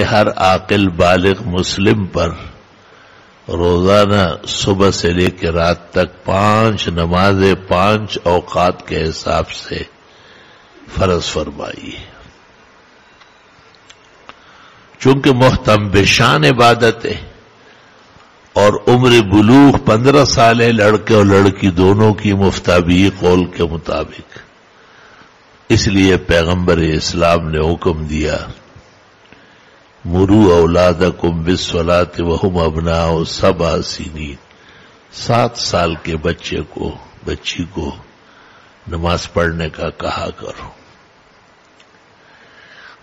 ہر عاقل بالغ مسلم پر روزانہ صبح سے لے کے رات تک 5 نمازیں 5 اوقات کے حساب سے فرض فرمائی ہے. چونکہ محتم بشان عبادت ہے اور عمر بلوغ 15 سال ہے لڑکے اور لڑکی دونوں کی مفتابی قول کے مطابق، اس لیے پیغمبر اسلام نے حکم دیا مرو اولادکم بالصلاۃ وہم ابناء 7 سنین، 7 سال کے بچی کو نماز پڑھنے کا کہا کرو.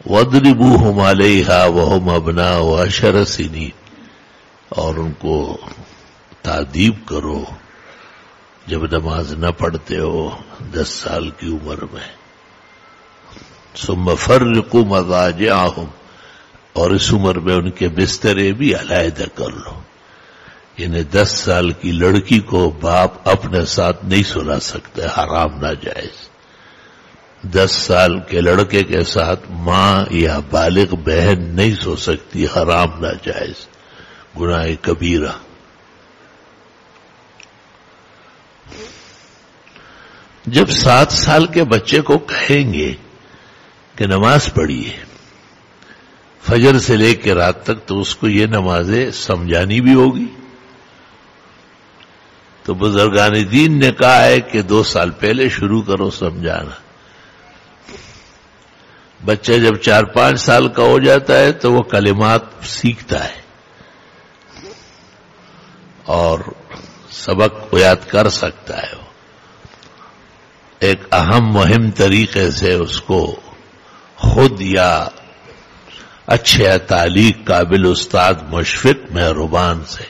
وَاضْرِبُوهُمْ عَلَيْهَا وَهُمْ أَبْنَاءُ 10 سنین، اور ان کو تعذیب کرو جب نماز نہ پڑھتے ہو 10 سال کی عمر میں. ثُمَّ فَرِّقُوا مَضَاجِعَهُمْ، اور اس عمر میں ان کے بسترے بھی علیحدہ کر لو. یعنی 10 سال کی لڑکی کو باپ اپنے ساتھ نہیں سلا سکتے، حرام ناجائز. 10 سال کے لڑکے کے ساتھ ماں یا بالغ بہن نہیں سو سکتی، حرام ناجائز، گناہ کبیرہ. جب 7 سال کے بچے کو کہیں گے کہ نماز پڑھیے فجر سے لے کے رات تک، تو اس کو یہ نمازیں سمجھانی بھی ہوگی. تو بزرگان دین نے کہا ہے کہ 2 سال پہلے شروع کرو سمجھانا. بچہ جب 4-5 سال کا ہو جاتا ہے تو وہ کلمات سیکھتا ہے اور سبق یاد کر سکتا ہے. ایک اہم مہم طریقے سے اس کو خود یا اچھے تعلیق قابل استاد مشفق مہربان سے،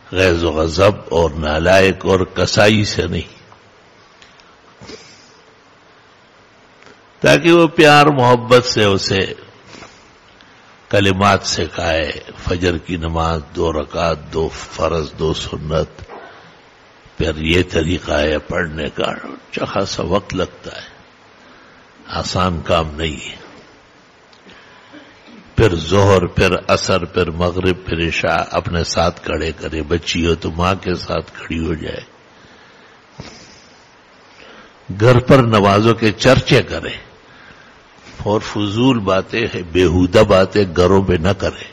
غیظ و غضب اور نالائق اور کسائی سے نہیں، تاکہ وہ پیار محبت سے اسے کلمات سکھائے. فجر کی نماز 2 رکعت، 2 فرض 2 سنت، پھر یہ طریقہ ہے پڑھنے کا. اچھا خاصا وقت لگتا ہے، آسان کام نہیں ہے. پھر ظہر، پھر عصر، پھر مغرب، پھر عشاء اپنے ساتھ کھڑے کرے. بچی ہو تو ماں کے ساتھ کھڑی ہو جائے. گھر پر نمازوں کے چرچے کرے اور فضول باتیں بیہودہ باتیں گھروں میں نہ کرے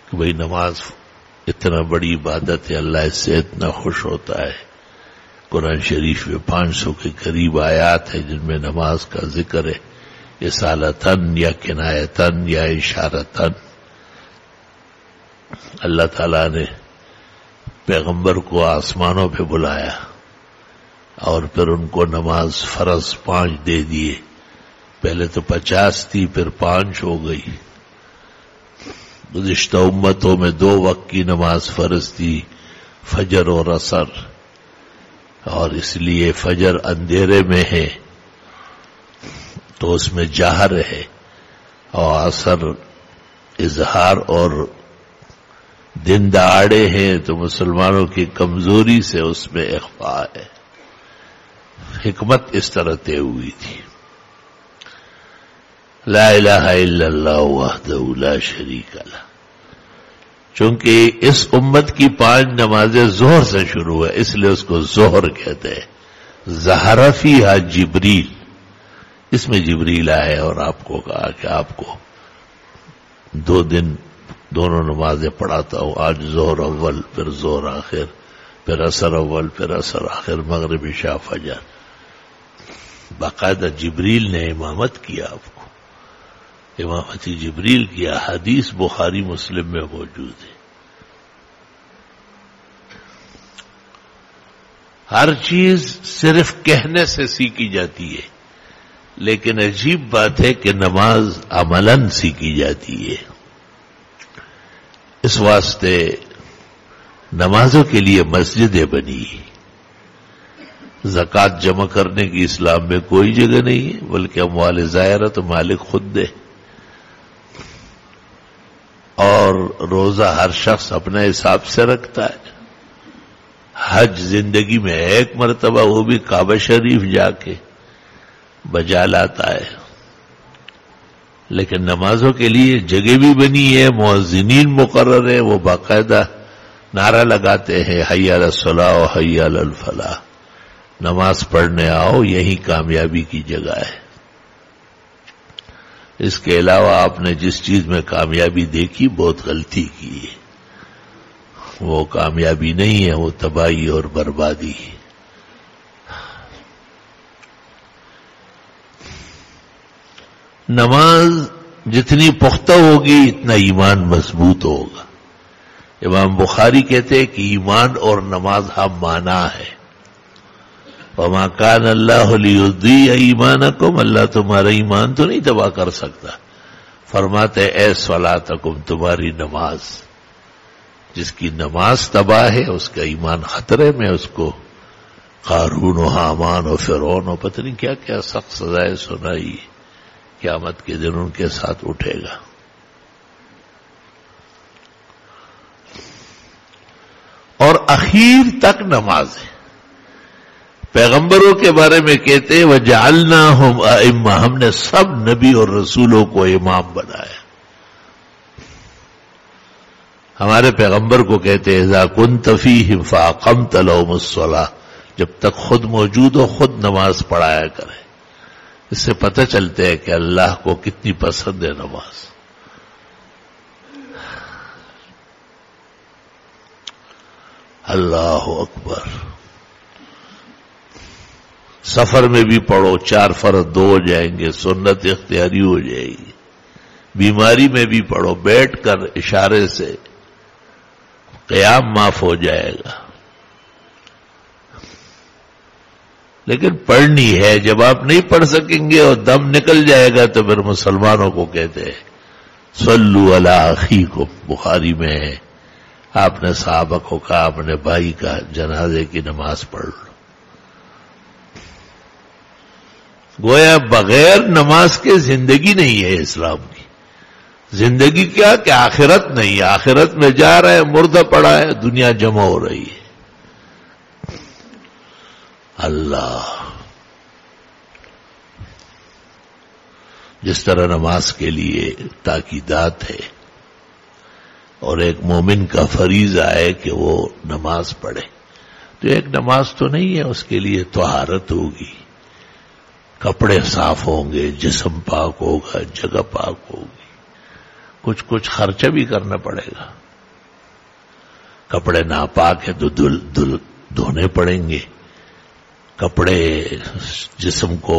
کہ بھئی نماز اتنا بڑی عبادت ہے، اللہ اس سے اتنا خوش ہوتا ہے. قرآن شریف میں 500 کے قریب آیات ہیں جن میں نماز کا ذکر ہے، اصالتاً یا کنایتاً یا اشارتاً. اللہ تعالیٰ نے پیغمبر کو آسمانوں پہ بلایا اور پھر ان کو نماز فرض 5 دے دیے. پہلے تو 50 تھی، پھر 5 ہو گئی. گزشتہ امتوں میں 2 وقت کی نماز فرض تھی، فجر اور عصر، اور اس لیے فجر اندھیرے میں ہے تو اس میں جہر ہے، اور عصر اظہار اور دن دہاڑے ہیں تو مسلمانوں کی کمزوری سے اس میں اخفاء ہے. حکمت اس طرح طے ہوئی تھی. لا الہ الا اللہ وحدہ لا شریک لہ. چونکہ اس امت کی 5 نمازیں ظہر سے شروع ہے، اس لیے اس کو ظہر کہتے ہیں. ظہر فیہا جبریل، اس میں جبریل آئے اور آپ کو کہا کہ آپ کو 2 دن دونوں نمازیں پڑھاتا ہوں. آج ظہر اول، پھر ظہر آخر، پھر عصر اول، پھر عصر آخر، مغرب عشاء فجر. باقاعدہ جبریل نے امامت کیا، آپ کو امامتی جبریل کیا. حدیث بخاری مسلم میں موجود ہے. ہر چیز صرف کہنے سے سیکھی جاتی ہے، لیکن عجیب بات ہے کہ نماز عملاً سیکھی جاتی ہے. اس واسطے نمازوں کے لیے مسجدیں بنی. زکوٰۃ جمع کرنے کی اسلام میں کوئی جگہ نہیں ہے، بلکہ اموال ظاہرہ تو مالک خود دے. اور روزہ ہر شخص اپنے حساب سے رکھتا ہے. حج زندگی میں 1 مرتبہ، وہ بھی کعبہ شریف جا کے بجا لاتا ہے. لیکن نمازوں کے لیے جگہ بھی بنی ہے، مؤذنین مقرر ہیں، وہ باقاعدہ نعرہ لگاتے ہیں حی علی الصلاۃ و حی علی الفلاح، نماز پڑھنے آؤ، یہی کامیابی کی جگہ ہے۔ اس کے علاوہ آپ نے جس چیز میں کامیابی دیکھی بہت غلطی کی ہے، وہ کامیابی نہیں ہے، وہ تباہی اور بربادی ہے۔ نماز جتنی پختہ ہوگی اتنا ایمان مضبوط ہوگا۔ امام بخاری کہتے ہیں کہ ایمان اور نماز ہم معنی ہے۔ وما کان اللہ لیضیع ایمانکم، اللہ تمہارا ایمان تو نہیں تباہ کر سکتا۔ فرماتے اے صلاتکم، تمہاری نماز، جس کی نماز تباہ ہے اس کا ایمان خطرے میں، اس کو قارون و حامان و فرعون و پتہ نہیں کیا کیا سخت سزائیں سنائی، قیامت کے دن ان کے ساتھ اٹھے گا۔ اور اخیر تک نماز ہے۔ پیغمبروں کے بارے میں کہتے ہیں وَجَعَلْنَاهُمْ أَئِمَّةً، ہم نے سب نبی اور رسولوں کو امام بنایا۔ ہمارے پیغمبر کو کہتے ہیں اذا كنت فيهم فأقمت لهم الصلاة، جب تک خود موجود ہو خود نماز پڑھایا کرے۔ اس سے پتہ چلتا ہے کہ اللہ کو کتنی پسند ہے نماز۔ اللہ اکبر۔ سفر میں بھی پڑھو، 4 فرض 2 ہو جائیں گے، سنت اختیاری ہو جائے گی۔ بیماری میں بھی پڑھو، بیٹھ کر اشارے سے قیام معاف ہو جائے گا۔ لیکن پڑھنی ہے، جب آپ نہیں پڑھ سکیں گے اور دم نکل جائے گا تو پھر مسلمانوں کو کہتے ہیں صلو علی اخیکم، بخاری میں ہے، آپ نے صحابہ کو کہا اپنے بھائی کا جنازے کی نماز پڑھ لو۔ گویا بغیر نماز کے زندگی نہیں ہے اسلام کی۔ زندگی کیا کہ آخرت نہیں، آخرت میں جا رہے ہیں، مردہ پڑا ہے، دنیا جمع ہو رہی ہے۔ اللہ، جس طرح نماز کے لیے تاکیدات ہے اور ایک مومن کا فریضہ ہے کہ وہ نماز پڑھے، تو ایک نماز تو نہیں ہے، اس کے لیے طہارت ہوگی، کپڑے صاف ہوں گے، جسم پاک ہوگا، جگہ پاک ہوگی، کچھ خرچہ بھی کرنا پڑے گا۔ کپڑے ناپاک ہے تو دھونے پڑیں گے، کپڑے جسم کو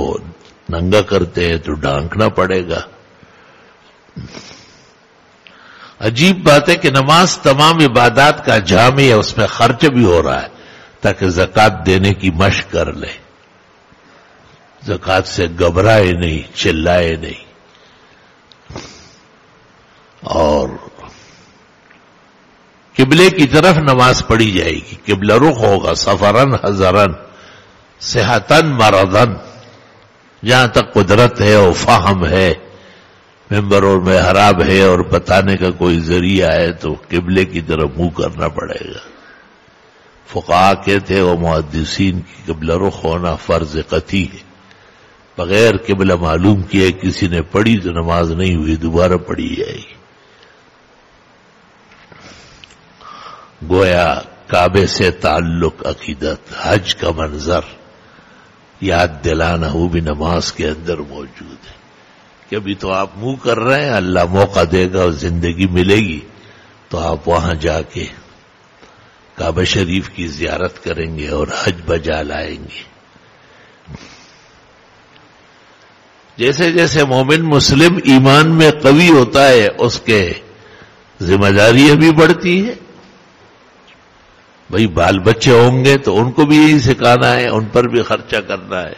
ننگا کرتے ہیں تو ڈھانکنا پڑے گا۔ عجیب بات ہے کہ نماز تمام عبادات کا جامع ہے، اس میں خرچ بھی ہو رہا ہے تاکہ زکوٰۃ دینے کی مشق کر لے، زکوٰۃ سے گھبرائے نہیں، چلائے نہیں۔ اور قبلے کی طرف نماز پڑھی جائے گی، قبلہ رخ ہوگا، سفرن حضرن صحتن مرضن، جہاں تک قدرت ہے اور فہم ہے، ممبر اور محراب ہے اور بتانے کا کوئی ذریعہ ہے تو قبلے کی طرف منہ کرنا پڑے گا۔ فقہاء کہتے ہیں اور محدثین کی قبلہ رخ ہونا فرض قطعی ہے، بغیر قبلہ معلوم کیے کسی نے پڑھی تو نماز نہیں ہوئی، دوبارہ پڑھی جائے گی۔ گویا کعبے سے تعلق عقیدت، حج کا منظر یاد دلانا وہ بھی نماز کے اندر موجود ہے کہ ابھی تو آپ منہ کر رہے ہیں، اللہ موقع دے گا اور زندگی ملے گی تو آپ وہاں جا کے کعبہ شریف کی زیارت کریں گے اور حج بجا لائیں گے۔ جیسے جیسے مومن مسلم ایمان میں قوی ہوتا ہے اس کے ذمہ داریاں بھی بڑھتی ہے۔ بھئی بال بچے ہوں گے تو ان کو بھی یہی سکھانا ہے، ان پر بھی خرچہ کرنا ہے۔